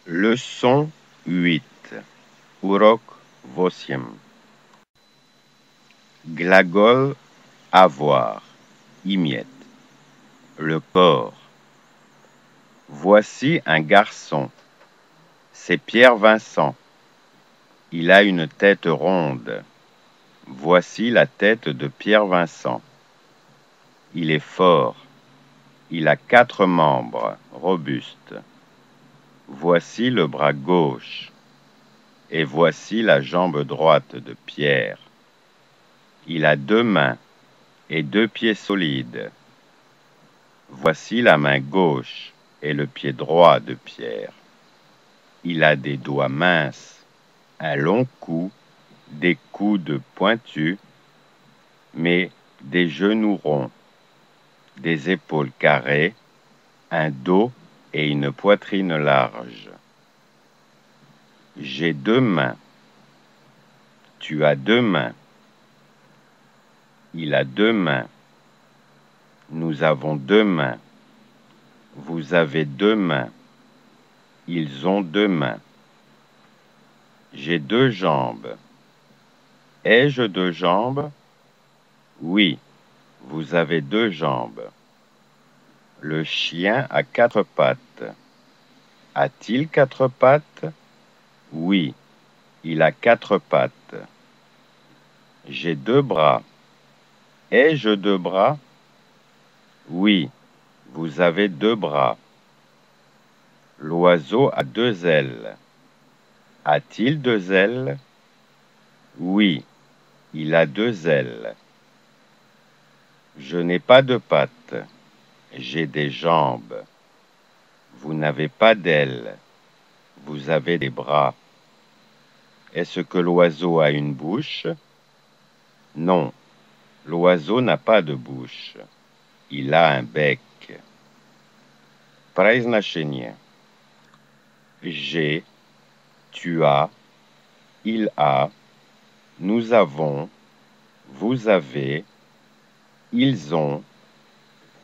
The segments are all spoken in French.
Leçon 8. Urok 8. Glagole avoir. Imiet. Le corps. Voici un garçon. C'est Pierre Vincent. Il a une tête ronde. Voici la tête de Pierre Vincent. Il est fort. Il a 4 membres, robustes. Voici le bras gauche. Et voici la jambe droite de Pierre. Il a 2 mains et 2 pieds solides. Voici la main gauche et le pied droit de Pierre. Il a des doigts minces, un long cou, des coudes pointus, mais des genoux ronds, des épaules carrées, un dos et une poitrine large. J'ai 2 mains. Tu as 2 mains. Il a 2 mains. Nous avons 2 mains. Vous avez 2 mains. Ils ont 2 mains. J'ai 2 jambes. Ai-je 2 jambes? Oui, vous avez 2 jambes. Le chien a 4 pattes. A-t-il 4 pattes? Oui, il a 4 pattes. J'ai 2 bras. Ai-je 2 bras? Oui, vous avez 2 bras. L'oiseau a 2 ailes. A-t-il 2 ailes? Oui, il a 2 ailes. Je n'ai pas de pattes. J'ai des jambes. Vous n'avez pas d'ailes. Vous avez des bras. Est-ce que l'oiseau a une bouche? Non, l'oiseau n'a pas de bouche. Il a un bec. Произношение. J'ai, tu as, il a, nous avons, vous avez, ils ont,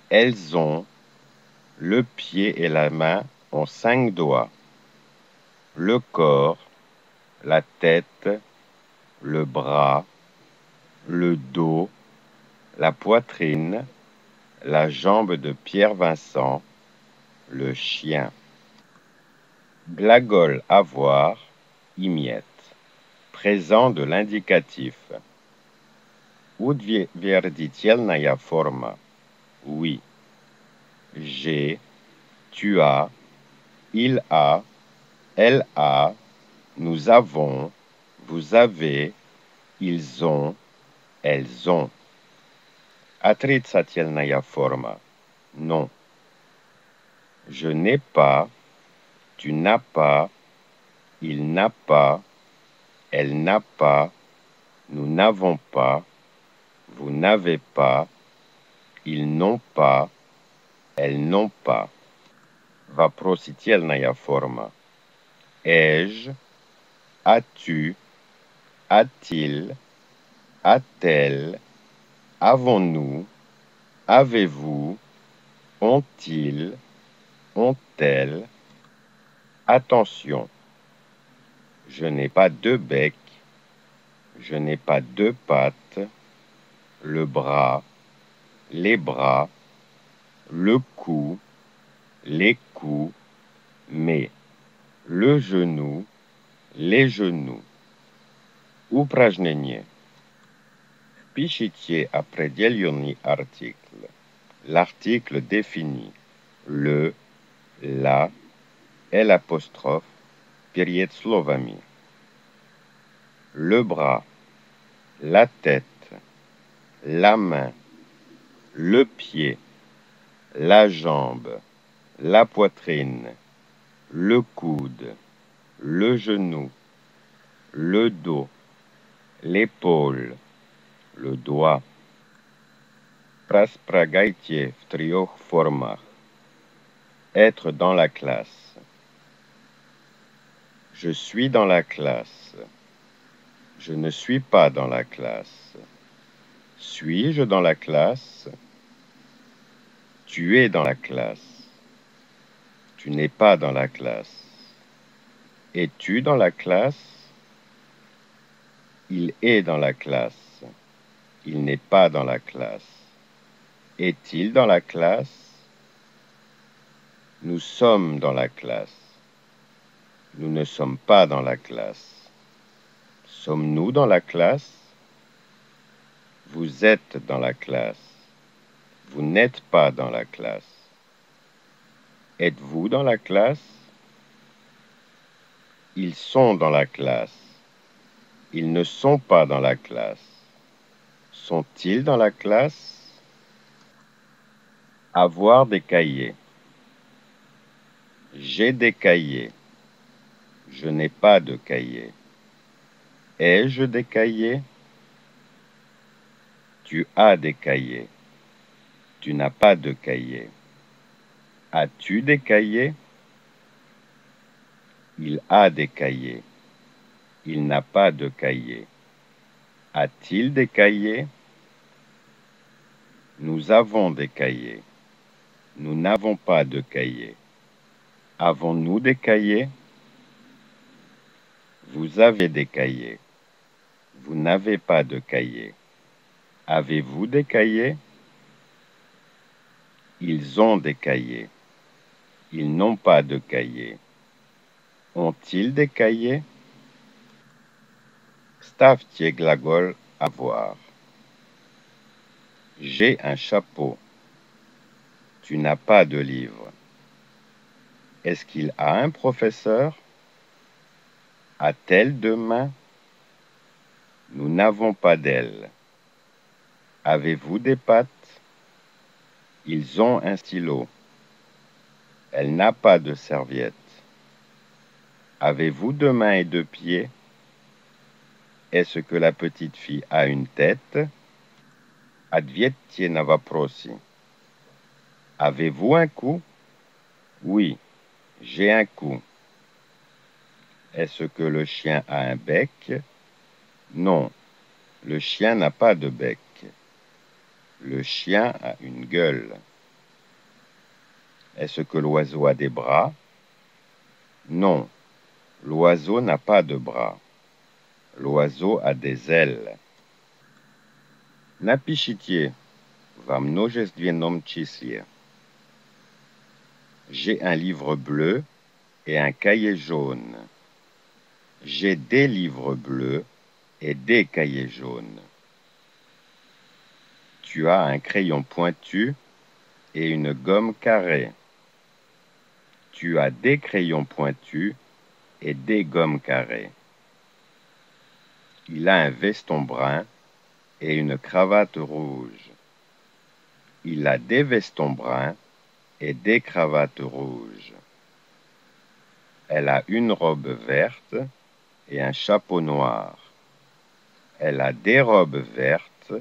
elles ont, le pied et la main ont 5 doigts. Le corps, la tête, le bras, le dos, la poitrine, la jambe de Pierre Vincent, le chien. Glagole avoir, imiet. Présent de l'indicatif. Утвердительная forma. Oui. J'ai, tu as, il a, elle a, nous avons, vous avez, ils ont, elles ont. Отрицательная forma. Non. Je n'ai pas, tu n'as pas, il n'a pas, elle n'a pas, nous n'avons pas, vous n'avez pas, ils n'ont pas, elles n'ont pas. Вопросительная forma. Ai-je, as-tu, a-t-il, a-t-elle, avons-nous, avez-vous, ont-ils, ont-elles. Attention, je n'ai pas 2 becs, je n'ai pas 2 pattes, le bras, les bras, le cou, les coups, mais le genou, les genoux. Упражнение. Впишите определенный артикль. L'article défini. Le, la, l'apostrophe, перед словами. Le bras, la tête, la main, le pied, la jambe, la poitrine, le coude, le genou, le dos, l'épaule, le doigt. Располагайте в 3 формах. Être dans la classe. Je suis dans la classe. Je ne suis pas dans la classe. Suis-je dans la classe? Tu es dans la classe. Tu n'es pas dans la classe. Es-tu dans la classe? Il est dans la classe. Il n'est pas dans la classe. Est-il dans la classe? Nous sommes dans la classe. Nous ne sommes pas dans la classe. Sommes-nous dans la classe? Vous êtes dans la classe. Vous n'êtes pas dans la classe. Êtes-vous dans la classe? Ils sont dans la classe. Ils ne sont pas dans la classe. Sont-ils dans la classe? Avoir des cahiers. J'ai des cahiers. Je n'ai pas de cahiers. Ai-je des cahiers? Tu as des cahiers. Tu n'as pas de cahiers. As-tu des cahiers? Il a des cahiers. Il n'a pas de cahiers. A-t-il des cahiers? Nous avons des cahiers. Nous n'avons pas de cahiers. Avons-nous des cahiers? Vous avez des cahiers. Vous n'avez pas de cahiers. Avez-vous des cahiers? Ils ont des cahiers. Ils n'ont pas de cahiers. Ont-ils des cahiers? Stavte glagol avoir. J'ai un chapeau. Tu n'as pas de livre. Est-ce qu'il a un professeur? A-t-elle deux mains? Nous n'avons pas d'ailes. Avez-vous des pattes? Ils ont un stylo. Elle n'a pas de serviette. Avez-vous deux mains et deux pieds? Est-ce que la petite fille a une tête? Advietje navaprosi. Avez-vous un cou? Oui, j'ai un cou. Est-ce que le chien a un bec? Non, le chien n'a pas de bec. Le chien a une gueule. Est-ce que l'oiseau a des bras? Non, l'oiseau n'a pas de bras. L'oiseau a des ailes. Napišitie va množestvenom čísle. J'ai un livre bleu et un cahier jaune. J'ai des livres bleus et des cahiers jaunes. Tu as un crayon pointu et une gomme carrée. Tu as des crayons pointus et des gommes carrées. Il a un veston brun et une cravate rouge. Il a des vestons bruns et des cravates rouges. Elle a une robe verte et un chapeau noir. Elle a des robes vertes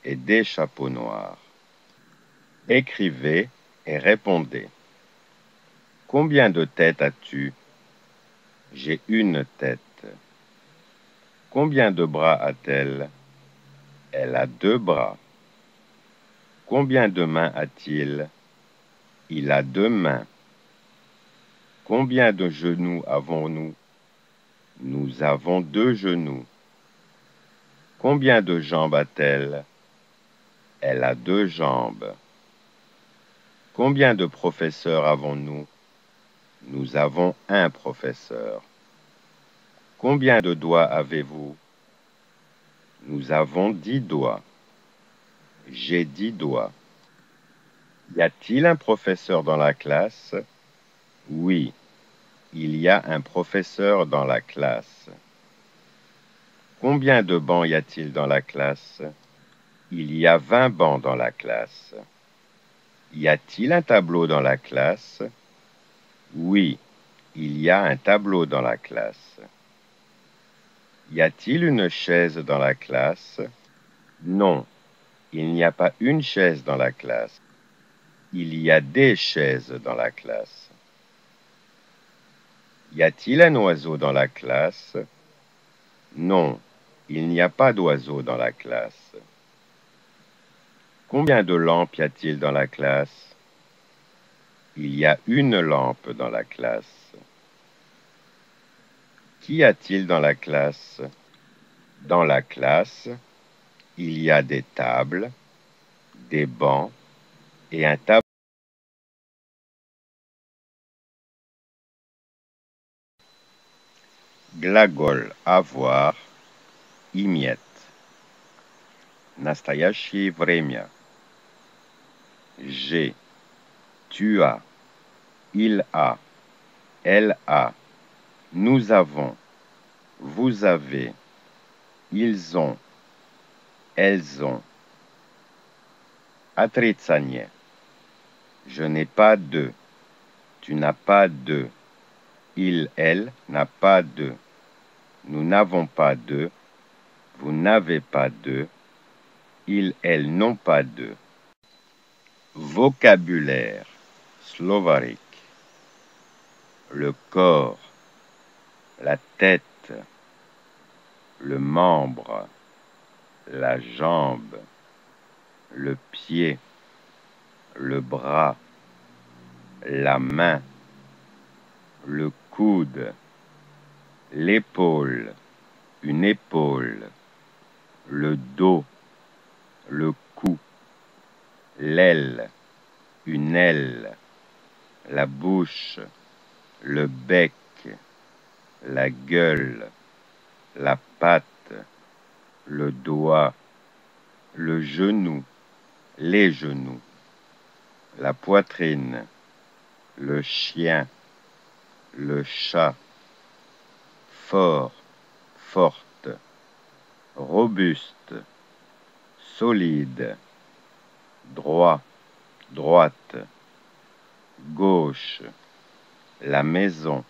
et des chapeaux noirs. Écrivez et répondez. Combien de têtes as-tu? J'ai une tête. Combien de bras a-t-elle? Elle a deux bras. Combien de mains a-t-il? Il a deux mains. Combien de genoux avons-nous? Nous avons deux genoux. Combien de jambes a-t-elle? Elle a deux jambes. Combien de professeurs avons-nous? Nous avons un professeur. Combien de doigts avez-vous? Nous avons 10 doigts. J'ai 10 doigts. Y a-t-il un professeur dans la classe? Oui, il y a un professeur dans la classe. Combien de bancs y a-t-il dans la classe? Il y a 20 bancs dans la classe. Y a-t-il un tableau dans la classe? Oui, il y a un tableau dans la classe. Y a-t-il une chaise dans la classe? Non, il n'y a pas une chaise dans la classe. Il y a des chaises dans la classe. Y a-t-il un oiseau dans la classe? Non, il n'y a pas d'oiseau dans la classe. Combien de lampes y a-t-il dans la classe? Il y a une lampe dans la classe. Qu'y a-t-il dans la classe? Dans la classe, il y a des tables, des bancs et un tableau. Glagol avoir, imiet. Nastayaщее время. J'ai, tu as, il a, elle a, nous avons, vous avez, ils ont, elles ont. Отрицание. Je n'ai pas de, tu n'as pas de, il, elle n'a pas de, nous n'avons pas de, vous n'avez pas de, ils, elles n'ont pas de. Vocabulaire. Slovarik. Le corps, la tête, le membre, la jambe, le pied, le bras, la main, le coude, l'épaule, une épaule, le dos, le cou, l'aile, une aile, la bouche, le bec, la gueule, la patte, le doigt, le genou, les genoux, la poitrine, le chien, le chat, fort, forte, robuste, solide, droit, droite, gauche, la maison,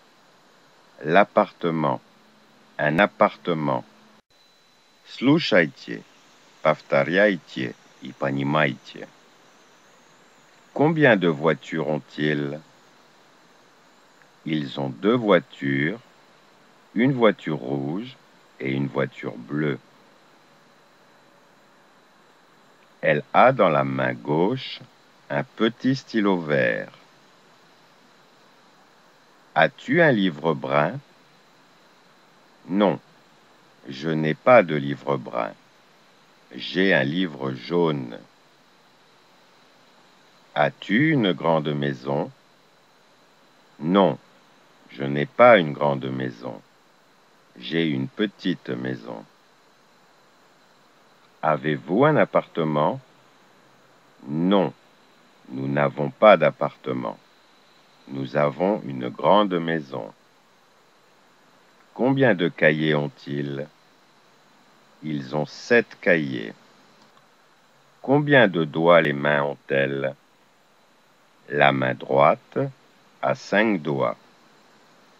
l'appartement, un appartement. Слушайте, повторяйте и понимайте. Combien de voitures ont-ils? Ils ont 2 voitures, une voiture rouge et une voiture bleue. Elle a dans la main gauche un petit stylo vert. As-tu un livre brun? Non, je n'ai pas de livre brun. J'ai un livre jaune. As-tu une grande maison? Non, je n'ai pas une grande maison. J'ai une petite maison. Avez-vous un appartement? Non, nous n'avons pas d'appartement. Nous avons une grande maison. Combien de cahiers ont-ils? Ils ont 7 cahiers. Combien de doigts les mains ont-elles? La main droite a 5 doigts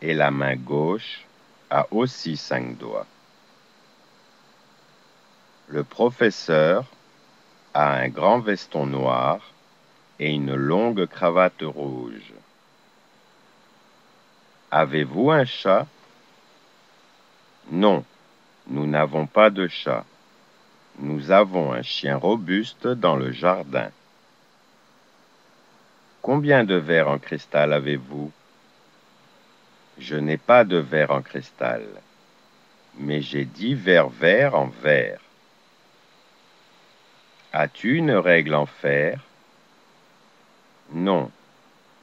et la main gauche a aussi 5 doigts. Le professeur a un grand veston noir et une longue cravate rouge. Avez-vous un chat? Non, nous n'avons pas de chat. Nous avons un chien robuste dans le jardin. Combien de verres en cristal avez-vous? Je n'ai pas de verre en cristal, mais j'ai 10 verres verts en verre. As-tu une règle en fer? Non,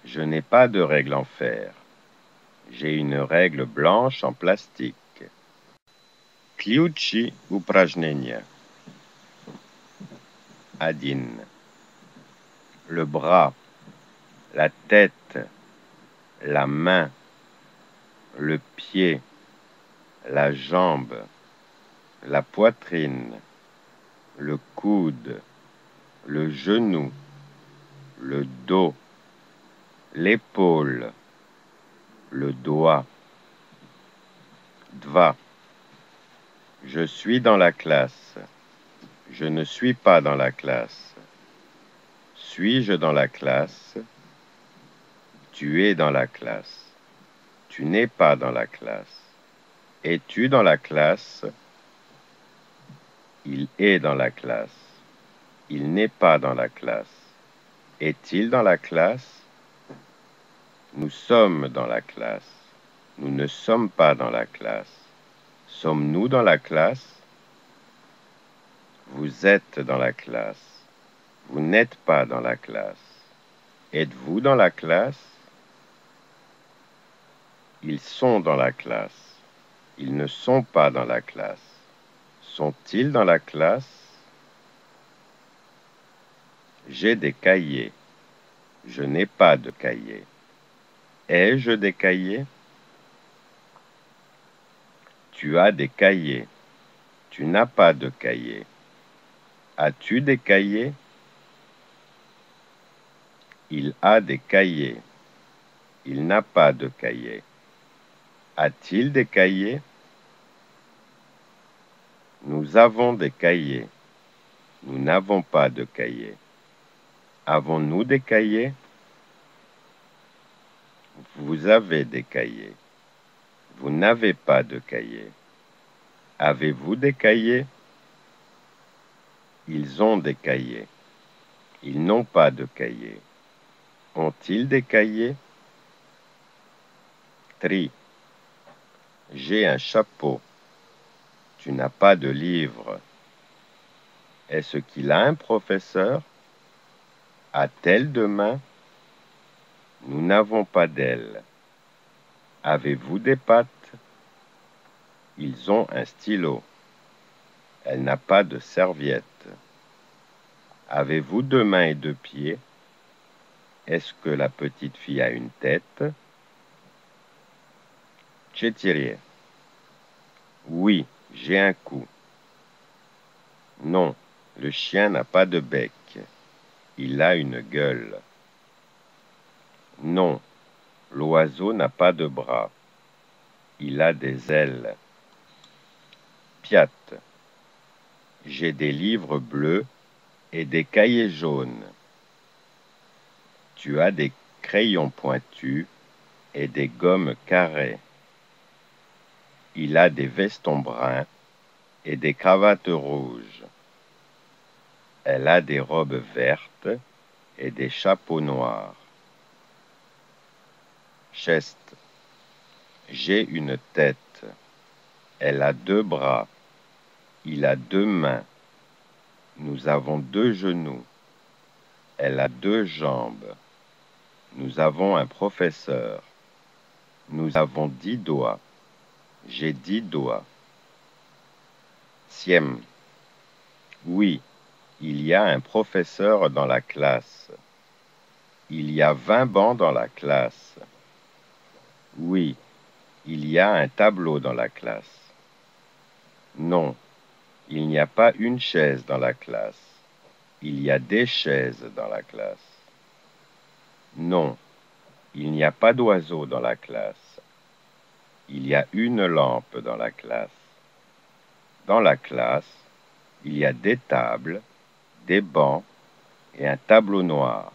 je n'ai pas de règle en fer. J'ai une règle blanche en plastique. Ключи упражнения. 1. Le bras, la tête, la main, le pied, la jambe, la poitrine, le coude, le genou, le dos, l'épaule, le doigt. 2. Je suis dans la classe. Je ne suis pas dans la classe. Suis-je dans la classe? Tu es dans la classe. Tu n'es pas dans la classe. Es-tu dans la classe? Il est dans la classe. Il n'est pas dans la classe. Est-il dans la classe? Nous sommes dans la classe. Nous ne sommes pas dans la classe. Sommes-nous dans la classe? Vous êtes dans la classe. Vous n'êtes pas dans la classe. Êtes-vous dans la classe? Ils sont dans la classe. Ils ne sont pas dans la classe. Sont-ils dans la classe? J'ai des cahiers. Je n'ai pas de cahiers. Ai-je des cahiers? Tu as des cahiers. Tu n'as pas de cahiers. As-tu des cahiers? Il a des cahiers. Il n'a pas de cahiers. A-t-il des cahiers? Nous avons des cahiers. Nous n'avons pas de cahiers. Avons-nous des cahiers? Vous avez des cahiers. Vous n'avez pas de cahiers. Avez-vous des cahiers? Ils ont des cahiers. Ils n'ont pas de cahiers. Ont-ils des cahiers? Tri. J'ai un chapeau. Tu n'as pas de livre. Est-ce qu'il a un professeur? A-t-elle de mains? Nous n'avons pas d'ailes. Avez-vous des pattes? Ils ont un stylo. Elle n'a pas de serviette. Avez-vous deux mains et deux pieds? Est-ce que la petite fille a une tête? Четыре. Oui, j'ai un cou. Non, le chien n'a pas de bec. Il a une gueule. Non, l'oiseau n'a pas de bras. Il a des ailes. Piat. J'ai des livres bleus et des cahiers jaunes. Tu as des crayons pointus et des gommes carrées. Il a des vestons bruns et des cravates rouges. Elle a des robes vertes et des chapeaux noirs. Chest. J'ai une tête. Elle a deux bras. Il a deux mains. Nous avons deux genoux. Elle a deux jambes. Nous avons un professeur. Nous avons 10 doigts. J'ai 10 doigts. Siem. Oui, il y a un professeur dans la classe. Il y a 20 bancs dans la classe. Oui, il y a un tableau dans la classe. Non, il n'y a pas une chaise dans la classe. Il y a des chaises dans la classe. Non, il n'y a pas d'oiseau dans la classe. Il y a une lampe dans la classe. Dans la classe, il y a des tables, des bancs et un tableau noir.